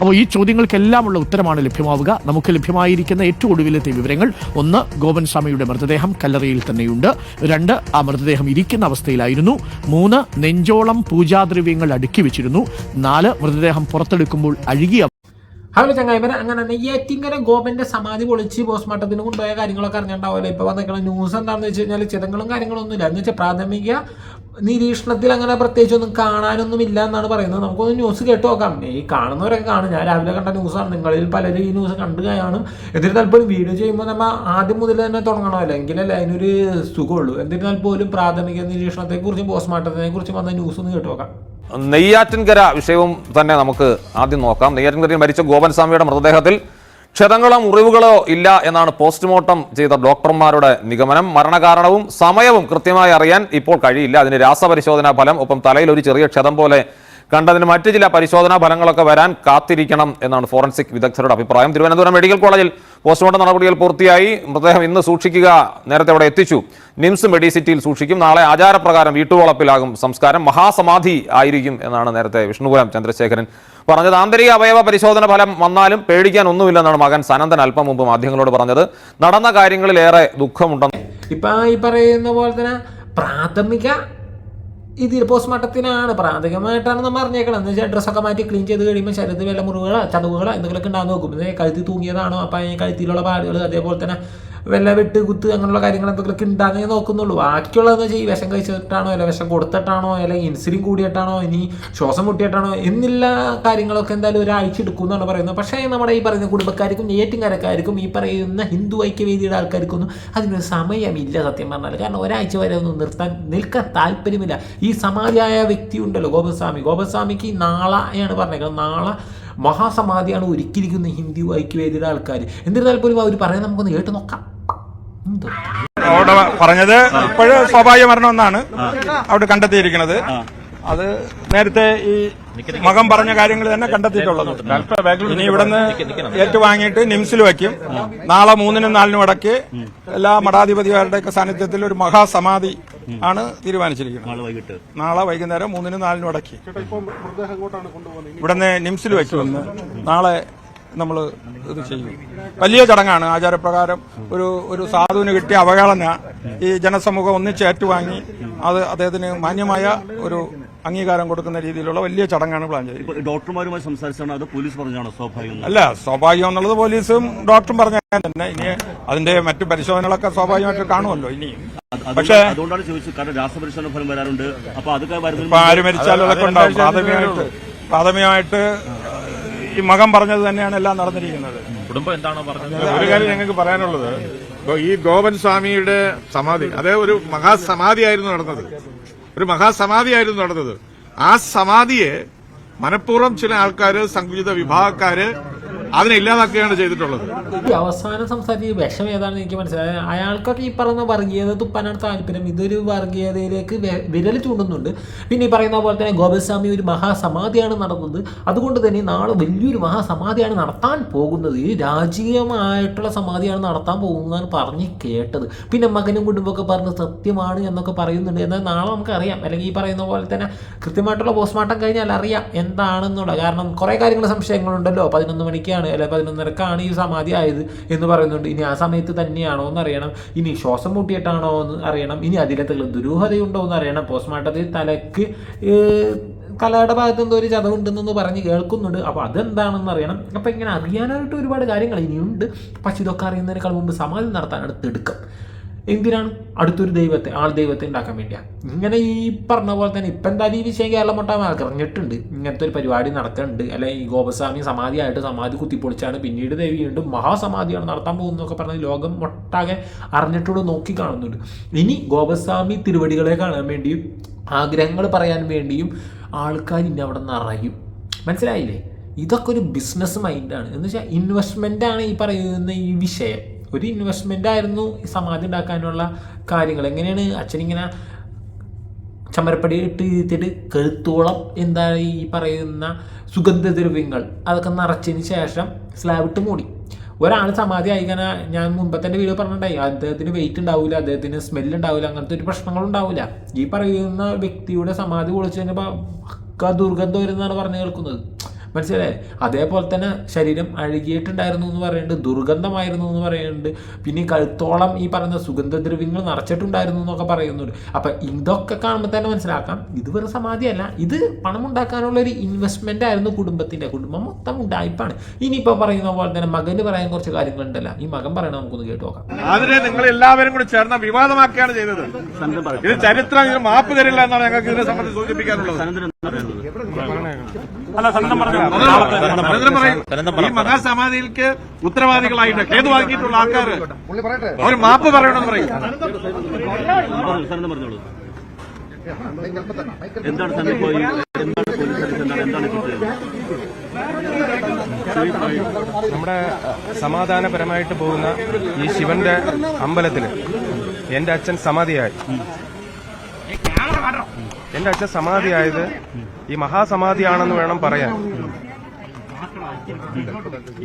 അപ്പോൾ ഈ ചോദ്യങ്ങൾക്കെല്ലാമുള്ള ഉത്തരമാണ് ലഭ്യമാവുക. നമുക്ക് ലഭ്യമായിരിക്കുന്ന ഏറ്റവും ഒടുവിലത്തെ വിവരങ്ങൾ: 1, ഗോപൻ സ്വാമിയുടെ മൃതദേഹം കല്ലറയിൽ തന്നെയുണ്ട്. 2, ആ മൃതദേഹം ഇരിക്കുന്ന അവസ്ഥയിലായിരുന്നു. 3, നെഞ്ചോളം പൂജാദ്രവ്യങ്ങൾ അടുക്കി വെച്ചിരുന്നു. 4, മൃതദേഹം പുറത്തെടുക്കുമ്പോൾ അഴുകിയ. ഹലോ ചങ്ങായിമാരെ, അങ്ങനെ നെയ്യാറ്റിങ്കര ഗോപന്റെ സമാധി പൊളിച്ച് പോസ്റ്റ്മോർട്ടത്തിന് കൊണ്ടുപോയ കാര്യങ്ങളൊക്കെ അറിഞ്ഞിട്ടുണ്ടാവില്ല. ഇപ്പൊ വന്നിരിക്കുന്ന ന്യൂസ് എന്താണെന്ന് വെച്ച് കഴിഞ്ഞാൽ ചിതങ്ങളും കാര്യങ്ങളൊന്നും ഇല്ല. എന്ന് വെച്ചാൽ പ്രാഥമിക നിരീക്ഷണത്തിൽ അങ്ങനെ പ്രത്യേകിച്ചൊന്നും കാണാനൊന്നുമില്ല എന്നാണ് പറയുന്നത്. നമുക്കൊന്ന് ന്യൂസ് കേട്ട് നോക്കാം. ഈ കാണുന്നവരൊക്കെ കാണും. ഞാൻ രാവിലെ കണ്ട ന്യൂസാണ്. നിങ്ങളിൽ പലരും ഈ ന്യൂസ് കണ്ടു കാണും. എന്നിരുന്നാൽ പോലും വീഡിയോ ചെയ്യുമ്പോൾ നമ്മൾ ആദ്യം മുതൽ തന്നെ തുടങ്ങണമല്ലോ, എങ്കിലല്ലേ അതിനൊരു സുഖമുള്ളൂ. എന്നിരുന്നാൽ പോലും പ്രാഥമിക നിരീക്ഷണത്തെക്കുറിച്ചും പോസ്റ്റ്മോർട്ടത്തിനെ കുറിച്ചും വന്ന ന്യൂസ് ഒന്ന് കേട്ട് നോക്കാം. നെയ്യാറ്റിൻകര വിഷയവും തന്നെ നമുക്ക് ആദ്യം നോക്കാം. നെയ്യാറ്റിൻകരയിൽ മരിച്ച ഗോപൻ സ്വാമിയുടെ മൃതദേഹത്തിൽ ക്ഷതങ്ങളോ മുറിവുകളോ ഇല്ല എന്നാണ് പോസ്റ്റ്മോർട്ടം ചെയ്ത ഡോക്ടർമാരുടെ നിഗമനം. മരണകാരണവും സമയവും കൃത്യമായി അറിയാൻ ഇപ്പോൾ കഴിയില്ല. അതിന് രാസപരിശോധനാ ഫലം, ഒപ്പം തലയിൽ ഒരു ചെറിയ ക്ഷതം പോലെ കണ്ടതിന് മറ്റു ചില പരിശോധനാ ഫലങ്ങളൊക്കെ വരാൻ കാത്തിരിക്കണം എന്നാണ് ഫോറൻസിക് വിദഗ്ധരുടെ അഭിപ്രായം. തിരുവനന്തപുരം മെഡിക്കൽ കോളേജിൽ പോസ്റ്റ്മോർട്ടം നടപടികൾ പൂർത്തിയായി. മൃതദേഹം ഇന്ന് സൂക്ഷിക്കുക, നേരത്തെ അവിടെ എത്തിച്ചു. നിംസ് മെഡിസിറ്റിയിൽ സൂക്ഷിക്കും. നാളെ ആചാരപ്രകാരം വീട്ടുവളപ്പിലാകും സംസ്കാരം. മഹാസമാധി ആയിരിക്കും എന്നാണ് നേരത്തെ വിഷ്ണുപുരം ചന്ദ്രശേഖരൻ പറഞ്ഞത്. ആന്തരിക അവയവ പരിശോധന ഫലം വന്നാലും പേടിക്കാൻ ഒന്നുമില്ലെന്നാണ് മകൻ സനന്ദൻ അല്പം മുമ്പ് മാധ്യമങ്ങളോട് പറഞ്ഞത്. നടന്ന കാര്യങ്ങളിലേറെ ദുഃഖമുണ്ടെന്ന്. ഇപ്പൊ ഈ പറയുന്ന പോലെ തന്നെ പ്രാഥമിക ഇതിൽ പോസ്റ്റ്മോർട്ടത്തിനാണ്, പ്രാഥമികമായിട്ടാണ് നമ്മൾ അറിഞ്ഞേക്കണം. എന്ന് വെച്ചാൽ ഡ്രസ്സൊക്കെ മാറ്റി ക്ലീൻ ചെയ്ത് കഴിയുമ്പോൾ ശരീരത്തിൽ വല്ല മുറിവുകളോ ചതവുകളോ എന്തെങ്കിലുമൊക്കെ ഉണ്ടാകുന്ന നോക്കും. കഴുത്തി തൂങ്ങിയതാണോ, അപ്പം ഈ കഴുത്തിലുള്ള പാടുകൾ, അതേപോലെ തന്നെ വല്ല വെട്ട് കുത്ത് അങ്ങനെയുള്ള കാര്യങ്ങൾ എന്തെങ്കിലുമൊക്കെ ഉണ്ടാകുന്നേ നോക്കുന്നുള്ളൂ. ബാക്കിയുള്ളതെന്ന് വെച്ചാൽ ഈ വിഷം കഴിച്ചിട്ടാണോ, അല്ല വിഷം കൊടുത്തിട്ടാണോ, അല്ലെങ്കിൽ ഇൻസുലിൻ കൂടിയിട്ടാണോ, ഇനി ശ്വാസം മുട്ടിയിട്ടാണോ എന്നുള്ള കാര്യങ്ങളൊക്കെ എന്തായാലും ഒരാഴ്ച എടുക്കും എന്നാണ് പറയുന്നത്. പക്ഷേ നമ്മുടെ ഈ പറയുന്ന കുടുംബക്കാർക്കും നെയ്യാറ്റിൻകരക്കാർക്കും ഈ പറയുന്ന ഹിന്ദു ഐക്യവേദിയുടെ ആൾക്കാർക്കൊന്നും അതിനൊരു സമയമില്ല സത്യം പറഞ്ഞാൽ. കാരണം ഒരാഴ്ച വരെ ഒന്നും നിൽക്കാൻ താല്പര്യമില്ല. ഈ സമാധിയായ വ്യക്തി ഉണ്ടല്ലോ ഗോപസ്വാമിക്ക് നാളെയാണ് പറഞ്ഞേക്കുന്നത്. നാളെ മഹാസമാധിയാണ് ഒരുക്കിയിരിക്കുന്നത് ഹിന്ദു ഐക്യവേദിയുടെ ആൾക്കാർ. എന്നിരുന്നാൽ പോലും അവർ പറയാൻ നമുക്കൊന്ന് കേട്ട് നോക്കാം. അവിടെ പറഞ്ഞത് ഇപ്പോഴും സ്വാഭാവിക മരണം എന്നാണ് അവിടെ കണ്ടെത്തിയിരിക്കുന്നത്. അത് നേരത്തെ ഈ മകൻ പറഞ്ഞ കാര്യങ്ങൾ തന്നെ കണ്ടെത്തിയിട്ടുള്ളത്. ഇനി ഇവിടുന്ന് ഏറ്റുവാങ്ങിയിട്ട് നിംസിൽ വയ്ക്കും. നാളെ 3-നും 4-നും ഇടയ്ക്ക് എല്ലാ മഠാധിപതിമാരുടെയൊക്കെ സാന്നിധ്യത്തിൽ ഒരു മഹാസമാധി ആണ് തീരുമാനിച്ചിരിക്കുന്നത്. നാളെ വൈകുന്നേരം 3-നും 4-നും ഇടയ്ക്ക് ഇവിടുന്ന് നിംസിൽ വയ്ക്കുമെന്ന് നാളെ നമ്മൾ ഇത് ചെയ്യും. വലിയ ചടങ്ങാണ്. ആചാരപ്രകാരം ഒരു സാധുവിന് കിട്ടിയ അവഹേളന ഈ ജനസമൂഹം ഒന്നിച്ച് ഏറ്റുവാങ്ങി അത് അദ്ദേഹത്തിന് മാന്യമായ ഒരു അംഗീകാരം കൊടുക്കുന്ന രീതിയിലുള്ള വലിയ ചടങ്ങാണ് പ്ലാൻ ചെയ്തത്. ഡോക്ടർമാരുമായി സംസാരിച്ചാണ് അത് പോലീസ് പറഞ്ഞാണോ? സ്വാഭാവികം അല്ല, സ്വാഭാവികം എന്നുള്ളത് പോലീസും ഡോക്ടറും പറഞ്ഞ തന്നെ. ഇനി അതിന്റെ മറ്റു പരിശോധനകളൊക്കെ സ്വാഭാവികമായിട്ട് കാണുമല്ലോ ഇനിയും. പക്ഷേ അതുകൊണ്ടാണ് ചോദിച്ചത്, കാരണം രാസപരിശോധന ഫലം വരാറുണ്ട്. അപ്പൊ അതൊക്കെ ആര് മരിച്ചാലും അതൊക്കെ ഉണ്ടാവും. പ്രാഥമികമായിട്ട് ഈ മകൻ പറഞ്ഞത് തന്നെയാണ് എല്ലാം നടന്നിരിക്കുന്നത്. കുടുംബം എന്താണോ പറഞ്ഞത്? ഒരു കാര്യം ഞങ്ങൾക്ക് പറയാനുള്ളത്, ഈ ഗോപൻ സ്വാമിയുടെ സമാധി അതേ ഒരു മഹാസമാധിയായിരുന്നു നടന്നത്. ആ സമാധിയെ മനഃപൂർവ്വം ചില ആൾക്കാര്, സങ്കുചിത വിഭാഗക്കാര് അതിനെ ഇല്ലാതാക്കുകയാണ് ചെയ്തിട്ടുള്ളത്. ഈ അവസാനം സംസാരിച്ച വിഷം ഏതാണെന്ന് എനിക്ക് മനസ്സിലായത്. അയാൾക്കൊക്കെ ഈ പറയുന്ന വർഗീയത തുപ്പാനാണ് താല്പര്യം. ഇതൊരു വർഗീയതയിലേക്ക് വിരൽ ചൂണ്ടുന്നുണ്ട്. പിന്നെ ഈ പറയുന്ന പോലെ തന്നെ ഗോപസ്വാമി ഒരു മഹാസമാധിയാണ് നടന്നത്. അതുകൊണ്ട് തന്നെ നാളെ വലിയൊരു മഹാസമാധിയാണ് നടത്താൻ പോകുന്നത്. ഈ രാജകീയമായിട്ടുള്ള സമാധിയാണ് നടത്താൻ പോകുന്നതാണ് പറഞ്ഞ് കേട്ടത്. പിന്നെ മകനും കുടുംബമൊക്കെ പറഞ്ഞ് സത്യമാണ് എന്നൊക്കെ പറയുന്നുണ്ട്. എന്നാൽ നാളെ നമുക്കറിയാം, അല്ലെങ്കിൽ ഈ പറയുന്ന പോലെ തന്നെ കൃത്യമായിട്ടുള്ള പോസ്റ്റ്മോർട്ടം കഴിഞ്ഞാൽ അറിയാം എന്താണെന്നുള്ളത്. കാരണം കുറേ കാര്യങ്ങൾ സംശയങ്ങളുണ്ടല്ലോ. 11 മണിക്കാണ് അല്ലെ 11:30ക്കാണ് ഈ സമാധി ആയത് എന്ന് പറയുന്നുണ്ട്. ഇനി ആ സമയത്ത് തന്നെയാണോ എന്ന് അറിയണം. ഇനി ശ്വാസം മുട്ടിയിട്ടാണോ എന്ന് അറിയണം. ഇനി അതിലെന്തെങ്കിലും ദുരൂഹതയുണ്ടോ എന്ന് അറിയണം. പോസ്റ്റ്മോർട്ടത്തിൽ തലയ്ക്ക് കലയുടെ ഭാഗത്ത് എന്തോ ഒരു ചതവുണ്ടെന്നൊന്ന് പറഞ്ഞ് കേൾക്കുന്നുണ്ട്. അപ്പോൾ അതെന്താണെന്ന് അറിയണം. അപ്പോൾ ഇങ്ങനെ അറിയാനായിട്ട് ഒരുപാട് കാര്യങ്ങൾ ഇനിയുണ്ട്. പക്ഷെ ഇതൊക്കെ അറിയുന്നതിനേക്കാൾ മുമ്പ് സമാധി നടത്താനാണ് തിടുക്കം. എന്തിനാണ്? അടുത്തൊരു ദൈവത്തെ ഉണ്ടാക്കാൻ വേണ്ടിയാണ്. ഇങ്ങനെ ഈ പറഞ്ഞ പോലെ തന്നെ ഇപ്പം എന്തായാലും ഈ വിഷയം കേരളം മൊട്ടാൻ അറിഞ്ഞിട്ടുണ്ട്. ഇങ്ങനത്തെ ഒരു പരിപാടി നടക്കുന്നുണ്ട്. അല്ലെ ഈ ഗോപസ്വാമി സമാധി കുത്തിപ്പൊളിച്ചാണ് പിന്നീട് ദേവി വീണ്ടും മഹാസമാധിയാണ് നടത്താൻ പോകുന്നതൊക്കെ പറഞ്ഞ് ലോകം മൊട്ടാകെ അറിഞ്ഞിട്ടുള്ള നോക്കി കാണുന്നുണ്ട്. ഇനി ഗോപസ്വാമി തിരുവടികളെ കാണാൻ വേണ്ടിയും ആഗ്രഹങ്ങൾ പറയാൻ വേണ്ടിയും ആൾക്കാർ ഇനി അവിടെ നിറയും. മനസ്സിലായില്ലേ? ഇതൊക്കെ ഒരു ബിസിനസ് മൈൻഡാണ്. എന്ന് വെച്ചാൽ ഇൻവെസ്റ്റ്മെൻ്റാണ് ഈ പറയുന്ന ഈ വിഷയം. ഒരു ഇൻവെസ്റ്റ്മെൻ്റ് ആയിരുന്നു ഈ സമാധി ഉണ്ടാക്കാനുള്ള കാര്യങ്ങൾ. എങ്ങനെയാണ് അച്ഛനിങ്ങനെ ചമ്മരപ്പടി ഇട്ടിട്ട് കഴുത്തോളം എന്താ ഈ പറയുന്ന സുഗന്ധദ്രവ്യങ്ങൾ അതൊക്കെ നിറച്ചതിന് ശേഷം സ്ലാബിട്ട് മൂടി. ഒരാൾ സമാധി ആയിക്കാൻ ഞാൻ മുമ്പത്തെ വീഡിയോ പറഞ്ഞിട്ടുണ്ടായി, അദ്ദേഹത്തിന് വെയിറ്റ് ഉണ്ടാവില്ല, അദ്ദേഹത്തിന് സ്മെല്ല് ഉണ്ടാവില്ല, അങ്ങനത്തെ ഒരു പ്രശ്നങ്ങളുണ്ടാവില്ല. ഈ പറയുന്ന വ്യക്തിയുടെ സമാധി പൊളിച്ച് കഴിഞ്ഞപ്പോൾ ദുർഗന്ധം വരുന്നതാണ് പറഞ്ഞു കേൾക്കുന്നത്. മനസ്സിലായേ? അതേപോലെ തന്നെ ശരീരം അഴുകിയിട്ടുണ്ടായിരുന്നു എന്ന് പറയുന്നുണ്ട്, ദുർഗന്ധമായിരുന്നു എന്ന് പറയുന്നുണ്ട്, പിന്നെ കഴുത്തോളം ഈ പറയുന്ന സുഗന്ധദ്രവ്യങ്ങൾ നിറച്ചിട്ടുണ്ടായിരുന്നു എന്നൊക്കെ പറയുന്നുണ്ട്. അപ്പം ഇതൊക്കെ കാണുമ്പോൾ തന്നെ മനസ്സിലാക്കാം ഇത് വെറും സമാധിയല്ല, ഇത് പണം ഉണ്ടാക്കാനുള്ള ഒരു ഇൻവെസ്റ്റ്മെന്റ് ആയിരുന്നു കുടുംബത്തിന്റെ. കുടുംബം മൊത്തം ഉണ്ടായിപ്പാണ്. ഇനിയിപ്പോൾ പറയുന്ന പോലെ തന്നെ മകന് പറയാൻ കുറച്ച് കാര്യങ്ങളുണ്ടല്ലോ, ഈ മകൻ പറയണത് നമുക്കൊന്ന് കേട്ടു നോക്കാം. അതിനെ നിങ്ങൾ എല്ലാവരും കൂടി ചേർന്ന വിവാദമാക്കുകയാണ് ചെയ്തത്. ഇത് ചരിത്രം, ഇത് മാപ്പ് തരില്ല എന്നാണ് ഞങ്ങൾക്ക് ഇതിനെ സംബന്ധിച്ച് സൂചിപ്പിക്കാനുള്ളത്. ഈ മഹാസമാധിയിലേക്ക് ഉത്തരവാദികളായിട്ട് കേതു വാങ്ങിയിട്ടുള്ള ആൾക്കാർ അവർ മാപ്പ് പറയണമെന്ന് പറയും. എന്താണ് നമ്മുടെ സമാധാനപരമായിട്ട് പോകുന്ന ഈ ശിവന്റെ അമ്പലത്തില് എന്റെ അച്ഛൻ സമാധിയായി. എന്റെ അച്ഛൻ സമാധിയായത് ഈ മഹാസമാധിയാണെന്ന് വേണം പറയാൻ.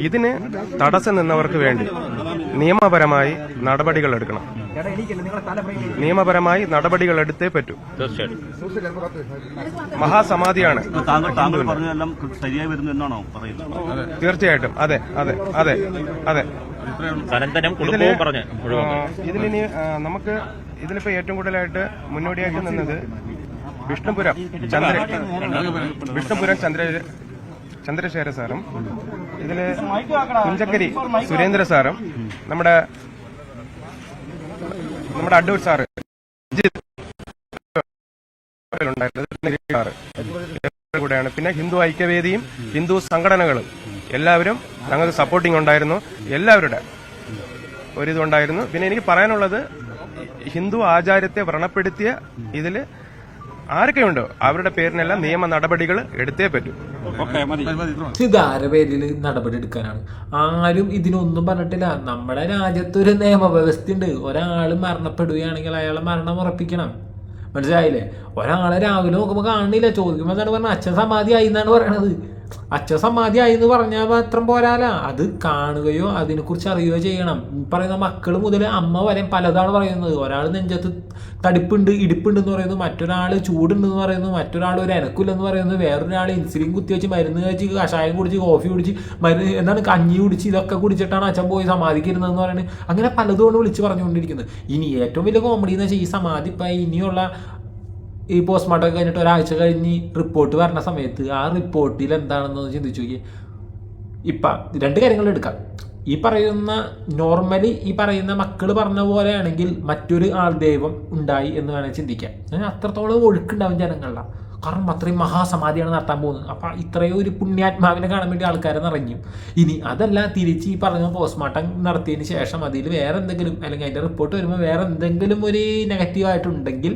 ഇതിന് തടസ്സം നിന്നവർക്ക് വേണ്ടി നിയമപരമായി നടപടികൾ എടുക്കണം. നിയമപരമായി നടപടികൾ എടുത്തേ പറ്റൂ. മഹാസമാധിയാണ്. താങ്കൾ പറഞ്ഞതെല്ലാം ശരിയായി വരുന്നു എന്നാണോ പറയുന്നത്? തീർച്ചയായിട്ടും അതെ അതെ അതെ അതെ. ഇതിലിനി നമുക്ക് ഇതിലിപ്പോ ഏറ്റവും കൂടുതലായിട്ട് മുന്നോടിയായിട്ട് നിന്നത് വിഷ്ണുപുരം ചന്ദ്രശേഖര സാറും ഇതില് കുഞ്ചക്കരി സുരേന്ദ്ര സാറും നമ്മുടെ അഡ്വർ സാറ് കൂടെയാണ്. പിന്നെ ഹിന്ദു ഐക്യവേദിയും ഹിന്ദു സംഘടനകളും എല്ലാവരും ഞങ്ങൾക്ക് സപ്പോർട്ടിംഗ് ഉണ്ടായിരുന്നു. എല്ലാവരുടെ ഒരിതുണ്ടായിരുന്നു. പിന്നെ എനിക്ക് പറയാനുള്ളത് ഹിന്ദു ആചാരത്തെ വ്രണപ്പെടുത്തിയ ഇതിൽ ആരൊക്കെയുണ്ടോ അവരുടെ പേരിനെല്ലാം നിയമ നടപടികൾ എടുത്തേ പറ്റൂ. ഇതാരുടെ പേരിൽ നടപടി എടുക്കാനാണ്? ആരും ഇതിനൊന്നും പറഞ്ഞിട്ടില്ല. നമ്മുടെ രാജ്യത്തൊരു നിയമവ്യവസ്ഥ ഉണ്ട്. ഒരാൾ മരണപ്പെടുകയാണെങ്കിൽ അയാളെ മരണം ഉറപ്പിക്കണം. മനസ്സിലായില്ലേ? ഒരാളെ രാവിലെ നോക്കുമ്പോൾ കാണുന്നില്ല, ചോദിക്കുമ്പോൾ എന്താണ് പറഞ്ഞത്? അച്ഛൻ സമാധിയായി എന്നാണ് പറയണത്. അച്ഛൻ സമാധിയായി എന്ന് പറഞ്ഞാൽ മാത്രം പോരാല, അത് കാണുകയോ അതിനെക്കുറിച്ച് അറിയുകയോ ചെയ്യണം. പറയുന്ന മക്കൾ മുതൽ അമ്മ വരെ പലതാണ് പറയുന്നത്. ഒരാൾ നെഞ്ചത്ത് തടിപ്പുണ്ട്, ഇടിപ്പുണ്ട് എന്ന് പറയുന്നു, മറ്റൊരാൾ ചൂടുണ്ടെന്ന് പറയുന്നു, മറ്റൊരാൾ ഒരു എനക്കില്ലെന്ന് പറയുന്നു, വേറൊരാൾ ഇൻസുലിൻ കുത്തിവെച്ച് മരുന്ന് കഴിച്ച് കഷായം കുടിച്ച് കോഫി കുടിച്ച് കഞ്ഞി കുടിച്ച് ഇതൊക്കെ കുടിച്ചിട്ടാണ് അച്ഛൻ പോയി സമാധിക്കിരുന്നതെന്ന് പറയുന്നത്. അങ്ങനെ പലതുകൊണ്ട് വിളിച്ച് പറഞ്ഞുകൊണ്ടിരിക്കുന്നത്. ഇനി ഏറ്റവും വലിയ കോമഡി എന്ന് വെച്ചാൽ ഈ സമാധി ഇപ്പം ഇനിയുള്ള ഈ പോസ്റ്റ്മോർട്ടം കഴിഞ്ഞിട്ട് ഒരാഴ്ച കഴിഞ്ഞ് റിപ്പോർട്ട് വരണ സമയത്ത് ആ റിപ്പോർട്ടിൽ എന്താണെന്ന് ചിന്തിച്ചു നോക്കി. ഇപ്പം രണ്ട് കാര്യങ്ങൾ എടുക്കാം. ഈ പറയുന്ന നോർമലി ഈ പറയുന്ന മക്കൾ പറഞ്ഞ പോലെയാണെങ്കിൽ മറ്റൊരു ആൾ ദൈവം ഉണ്ടായി എന്ന് വേണമെങ്കിൽ ചിന്തിക്കാം. അത്രത്തോളം ഒഴുക്കുണ്ടാവും ജനങ്ങളിലാണ്. കാരണം അത്രയും മഹാസമാധിയാണ് നടത്താൻ പോകുന്നത്. അപ്പം ഇത്രയും ഒരു പുണ്യാത്മാവിനെ കാണാൻ വേണ്ടി ആൾക്കാരെ നിറഞ്ഞു. ഇനി അതല്ല, തിരിച്ച് ഈ പറഞ്ഞ പോസ്റ്റ്മോർട്ടം നടത്തിയതിന് ശേഷം അതിൽ വേറെ എന്തെങ്കിലും അല്ലെങ്കിൽ അതിൻ്റെ റിപ്പോർട്ട് വരുമ്പോൾ വേറെ എന്തെങ്കിലും ഒരു നെഗറ്റീവായിട്ടുണ്ടെങ്കിൽ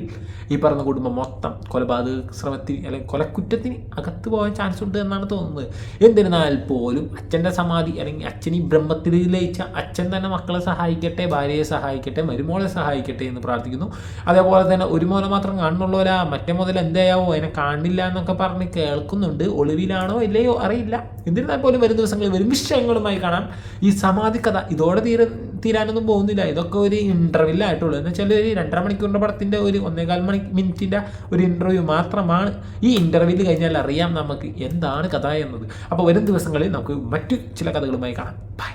ഈ പറഞ്ഞ കുടുംബം മൊത്തം കൊലപാതക ശ്രമത്തിന് അല്ലെങ്കിൽ കൊലക്കുറ്റത്തിന് അകത്ത് പോകാൻ ചാൻസ് ഉണ്ട് എന്നാണ് തോന്നുന്നത്. എന്നിരുന്നാൽ പോലും അച്ഛൻ്റെ സമാധി അല്ലെങ്കിൽ അച്ഛൻ ഈ ബ്രഹ്മത്തിൽ ലയിച്ച അച്ഛൻ തന്നെ മക്കളെ സഹായിക്കട്ടെ, ഭാര്യയെ സഹായിക്കട്ടെ, മരുമോളെ സഹായിക്കട്ടെ എന്ന് പ്രാർത്ഥിക്കുന്നു. അതേപോലെ തന്നെ ഒരു മോനെ മാത്രം കാണുന്നുള്ളവരാ, മറ്റേ മുതൽ എന്തായാവോ അതിനെ കാണില്ല എന്നൊക്കെ പറഞ്ഞ് കേൾക്കുന്നുണ്ട്. ഒളിവിലാണോ ഇല്ലയോ അറിയില്ല. എന്നിരുന്നാൽ പോലും വരും ദിവസങ്ങളിൽ വരും വിഷയങ്ങളുമായി കാണാം. ഈ സമാധി കഥ ഇതോടെ തീരാനൊന്നും പോകുന്നില്ല. ഇതൊക്കെ ഒരു ഇന്റർവ്യൂ ആയിട്ടുള്ളൂ. എന്ന് വെച്ചാൽ ഒരു 2.5 മണിക്കൂറിൻ്റെ പടത്തിൻ്റെ ഒരു 1.25 മിനിറ്റിൻ്റെ ഒരു ഇന്റർവ്യൂ മാത്രമാണ്. ഈ ഇന്റർവ്യൂവിൽ കഴിഞ്ഞാൽ അറിയാം നമുക്ക് എന്താണ് കഥ എന്നത്. അപ്പോൾ വരും ദിവസങ്ങളിൽ നമുക്ക് മറ്റു ചില കഥകളുമായി കാണാം. ബൈ.